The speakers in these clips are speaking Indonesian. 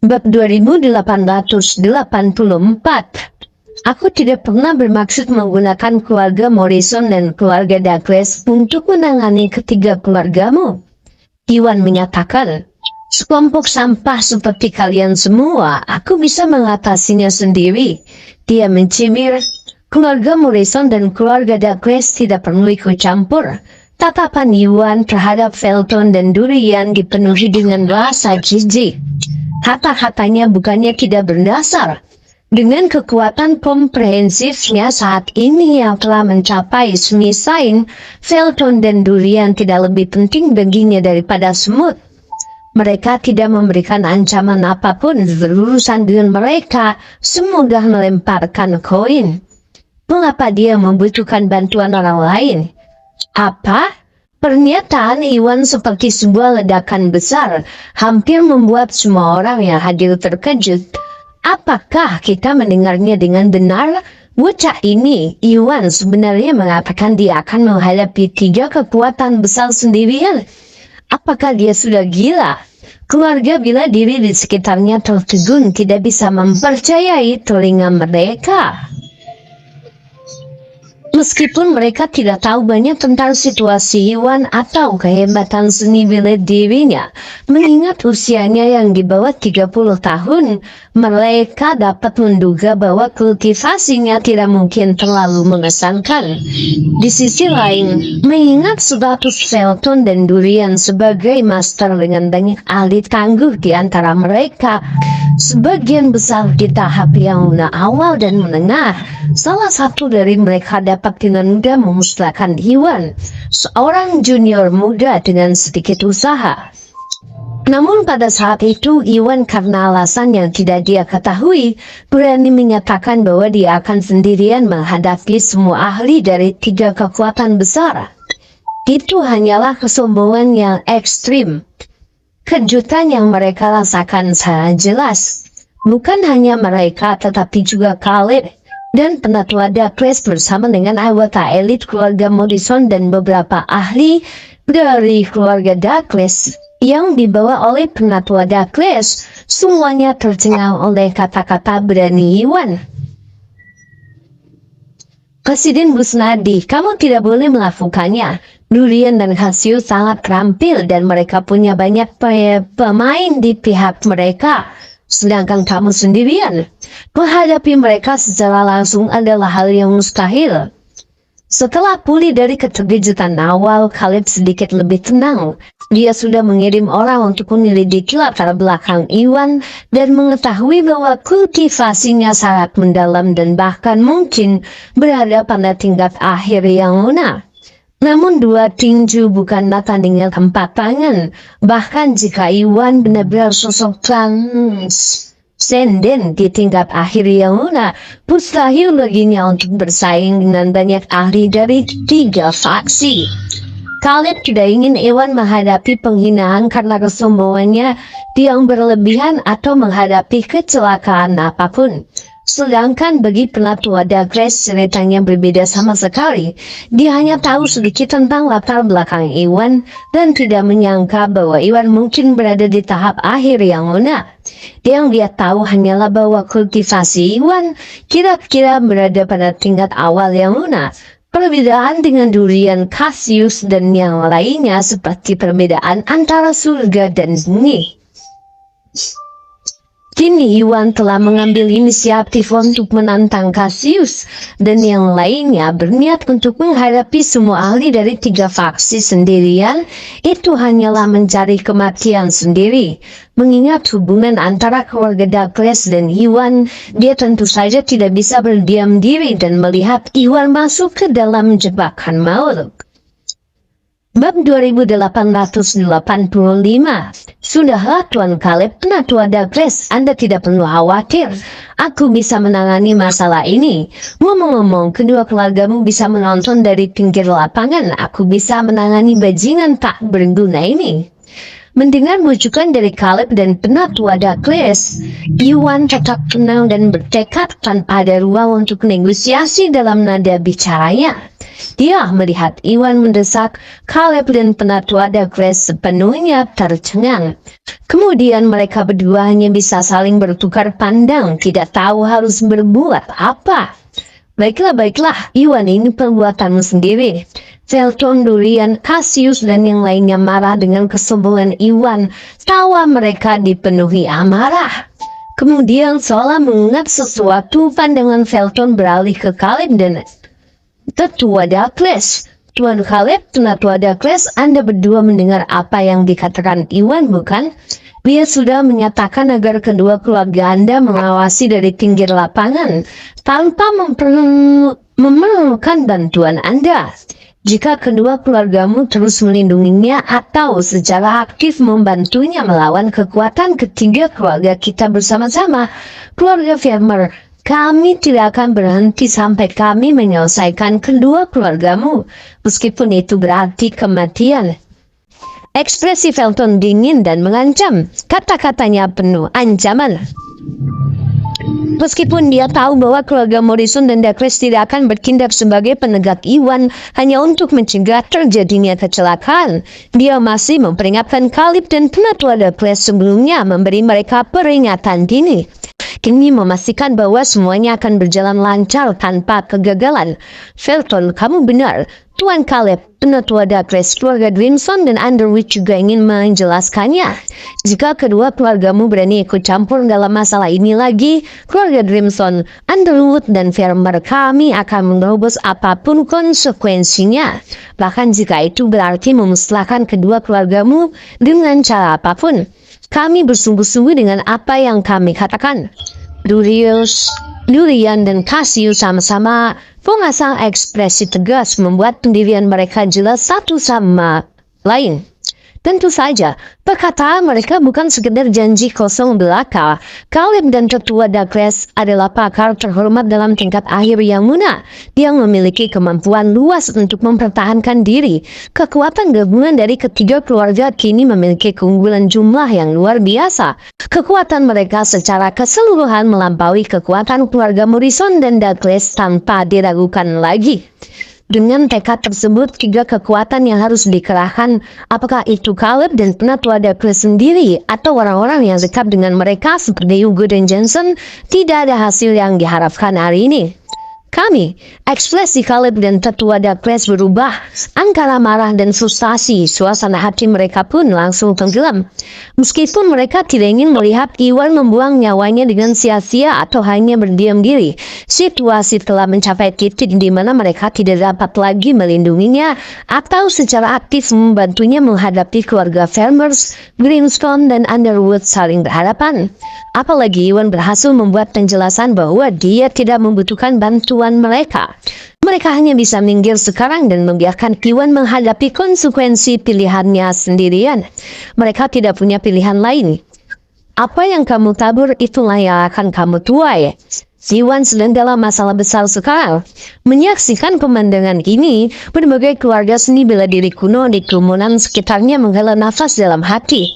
Bab 2884. Aku tidak pernah bermaksud menggunakan keluarga Morrison dan keluarga Douglas untuk menangani ketiga keluargamu. Iwan menyatakan, sekelompok sampah seperti kalian semua, aku bisa mengatasinya sendiri. Dia mencibir, keluarga Morrison dan keluarga Douglas tidak perlu ikut campur. Tatapan Iwan terhadap Felton dan Durian dipenuhi dengan rasa jijik. Kata-katanya bukannya tidak berdasar. Dengan kekuatan komprehensifnya saat ini yang telah mencapai semisain, Felton dan Durian tidak lebih penting baginya daripada semut. Mereka tidak memberikan ancaman apapun berurusan dengan mereka, semudah melemparkan koin. Mengapa dia membutuhkan bantuan orang lain? Apa? Pernyataan Iwan seperti sebuah ledakan besar, hampir membuat semua orang yang hadir terkejut. Apakah kita mendengarnya dengan benar? Bocah ini, Iwan sebenarnya mengatakan dia akan menghadapi 3 kekuatan besar sendirian. Apakah dia sudah gila? Keluarga bela diri di sekitarnya tertegun tidak bisa mempercayai telinga mereka. Meskipun mereka tidak tahu banyak tentang situasi Iwan atau kehebatan seni bela dirinya, mengingat usianya yang di bawah 30 tahun, mereka dapat menduga bahwa kultivasinya tidak mungkin terlalu mengesankan. Di sisi lain, mengingat status Felton dan Durian sebagai master dengan banyak ahli tangguh di antara mereka, sebagian besar di tahap yang awal dan menengah, salah satu dari mereka dapat dengan mudah memusnahkan Iwan, seorang junior muda dengan sedikit usaha. Namun pada saat itu Iwan karena alasan yang tidak dia ketahui, berani menyatakan bahwa dia akan sendirian menghadapi semua ahli dari 3 kekuatan besar. Itu hanyalah kesombongan yang ekstrim. Kejutan yang mereka rasakan sangat jelas. Bukan hanya mereka tetapi juga Caleb dan penatua Douglas bersama dengan anggota elit keluarga Morrison dan beberapa ahli dari keluarga Douglas yang dibawa oleh penatua Douglas, semuanya tercengang oleh kata-kata berani Iwan. Presiden Busnadi, kamu tidak boleh melakukannya. Durian dan Cassius sangat terampil dan mereka punya banyak pemain di pihak mereka. Sedangkan kamu sendirian, menghadapi mereka secara langsung adalah hal yang mustahil. Setelah pulih dari keterkejutan awal, Caleb sedikit lebih tenang. Dia sudah mengirim orang untuk menyelidiki latar belakang Iwan dan mengetahui bahwa kultivasinya sangat mendalam dan bahkan mungkin berada pada tingkat akhir yang lunak. Namun 2 tinju bukanlah tandingan 4 tangan. Bahkan jika Iwan benar-benar sosok transenden di tingkat akhir yang lunak, mustahil baginya untuk bersaing dengan banyak ahli dari 3 faksi. Caleb tidak ingin Iwan menghadapi penghinaan karena kesombongannya yang berlebihan atau menghadapi kecelakaan apapun. Sedangkan bagi penatua Douglas ceritanya berbeda sama sekali. Dia hanya tahu sedikit tentang latar belakang Iwan dan tidak menyangka bahwa Iwan mungkin berada di tahap akhir yang lunak. Yang dia tahu hanyalah bahwa kultivasi Iwan kira-kira berada pada tingkat awal yang lunak. Perbedaan dengan Durian, Cassius dan yang lainnya seperti perbedaan antara surga dan bumi. Kini Iwan telah mengambil inisiatif untuk menantang Cassius dan yang lainnya berniat untuk menghadapi semua ahli dari 3 faksi sendirian. Itu hanyalah mencari kematian sendiri. Mengingat hubungan antara keluarga Douglas dan Iwan, dia tentu saja tidak bisa berdiam diri dan melihat Iwan masuk ke dalam jebakan maut. Bab 2885. Sudahlah Tuan Caleb, penatua Douglas, Anda tidak perlu khawatir. Aku bisa menangani masalah ini. Ngomong-ngomong, kedua keluargamu bisa menonton dari pinggir lapangan. Aku bisa menangani bajingan tak berguna ini. Mendengar bujukan dari Caleb dan penatua Douglas, Iwan tetap tenang dan bertekad tanpa ada ruang untuk negosiasi dalam nada bicaranya. Dia melihat Iwan mendesak Caleb dan penatua Douglas sepenuhnya tercengang. Kemudian mereka berdua hanya bisa saling bertukar pandang, tidak tahu harus berbuat apa. Baiklah, Iwan, ini perbuatanmu sendiri. Felton, Durian, Cassius, dan yang lainnya marah dengan kesombongan Iwan. Tawa mereka dipenuhi amarah. Kemudian seolah mengingat sesuatu, pandangan Felton beralih ke Caleb dan tetua Douglas. Tuan Caleb, penatua Douglas, Anda berdua mendengar apa yang dikatakan Iwan, bukan? Dia sudah menyatakan agar kedua keluarga Anda mengawasi dari pinggir lapangan tanpa memerlukan bantuan Anda. Jika kedua keluargamu terus melindunginya atau secara aktif membantunya melawan kekuatan ketiga keluarga kita bersama-sama, keluarga Farmer, kami tidak akan berhenti sampai kami menyelesaikan kedua keluargamu, meskipun itu berarti kematian. Ekspresi Felton dingin dan mengancam. Kata-katanya penuh ancaman. Meskipun dia tahu bahwa keluarga Morrison dan Douglas tidak akan bertindak sebagai penegak Iwan hanya untuk mencegah terjadinya kecelakaan, dia masih memperingatkan Caleb dan penatua Douglas sebelumnya, memberi mereka peringatan dini. Kini memastikan bahwa semuanya akan berjalan lancar tanpa kegagalan. Felton, kamu benar. Tuan Caleb, penatua Douglas, keluarga Grimson dan Underwood juga ingin menjelaskannya. Jika kedua keluargamu berani ikut campur dalam masalah ini lagi, keluarga Grimson, Underwood, dan Farmer, kami akan menerobos apapun konsekuensinya. Bahkan jika itu berarti memusnahkan kedua keluargamu dengan cara apapun. Kami bersungguh-sungguh dengan apa yang kami katakan. Durian dan Cassius sama-sama mengasah ekspresi tegas membuat pendirian mereka jelas satu sama lain. Tentu saja, perkataan mereka bukan sekedar janji kosong belaka. Caleb dan tetua Douglas adalah pakar terhormat dalam tingkat akhir yang muda. Dia memiliki kemampuan luas untuk mempertahankan diri. Kekuatan gabungan dari ketiga keluarga kini memiliki keunggulan jumlah yang luar biasa. Kekuatan mereka secara keseluruhan melampaui kekuatan keluarga Morrison dan Douglas tanpa diragukan lagi. Dengan tekad tersebut, tiga kekuatan yang harus dikerahkan, apakah itu Caleb dan penatua Douglas sendiri atau orang-orang yang dekat dengan mereka seperti Hugo dan Jensen, tidak ada hasil yang diharapkan hari ini. Ekspresi Caleb dan tetua Douglas berubah, antara marah dan frustasi. Suasana hati mereka pun langsung tenggelam. Meskipun mereka tidak ingin melihat Iwan membuang nyawanya dengan sia-sia atau hanya berdiam diri, situasi telah mencapai titik di mana mereka tidak dapat lagi melindunginya atau secara aktif membantunya menghadapi keluarga Farmers, Grimstone, dan Underwood saling berhadapan. Apalagi Iwan berhasil membuat penjelasan bahwa dia tidak membutuhkan bantuan mereka. Mereka hanya bisa minggir sekarang dan membiarkan Iwan menghadapi konsekuensi pilihannya sendirian. Mereka tidak punya pilihan lain. Apa yang kamu tabur itulah yang akan kamu tuai. Iwan sedang dalam masalah besar sekarang. Menyaksikan pemandangan ini, berbagai keluarga seni bela diri kuno di kerumunan sekitarnya menghela nafas dalam hati.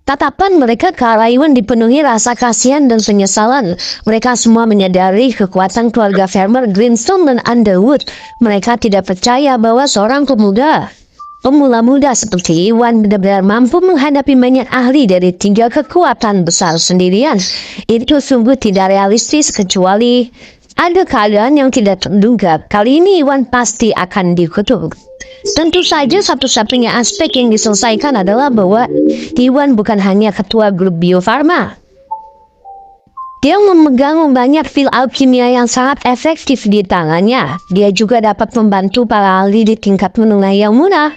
Tatapan mereka ke arah Iwan dipenuhi rasa kasihan dan penyesalan. Mereka semua menyadari kekuatan keluarga Farmer, Grimstone, dan Underwood. Mereka tidak percaya bahwa seorang pemula muda seperti Iwan benar-benar mampu menghadapi banyak ahli dari tiga kekuatan besar sendirian. Itu sungguh tidak realistis kecuali ada keadaan yang tidak terduga. Kali ini Iwan pasti akan dikutuk. Tentu saja satu-satunya aspek yang diselesaikan adalah bahwa Iwan bukan hanya ketua grup Bio Farma. Dia memegang banyak pil alkimia yang sangat efektif di tangannya. Dia juga dapat membantu para ahli di tingkat menengah yang muda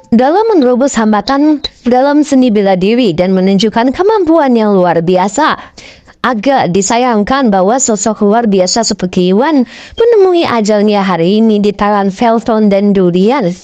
dalam menerobos hambatan dalam seni bela diri dan menunjukkan kemampuan yang luar biasa. Agak disayangkan bahwa sosok luar biasa seperti Iwan menemui ajalnya hari ini di tangan Felton dan Durian.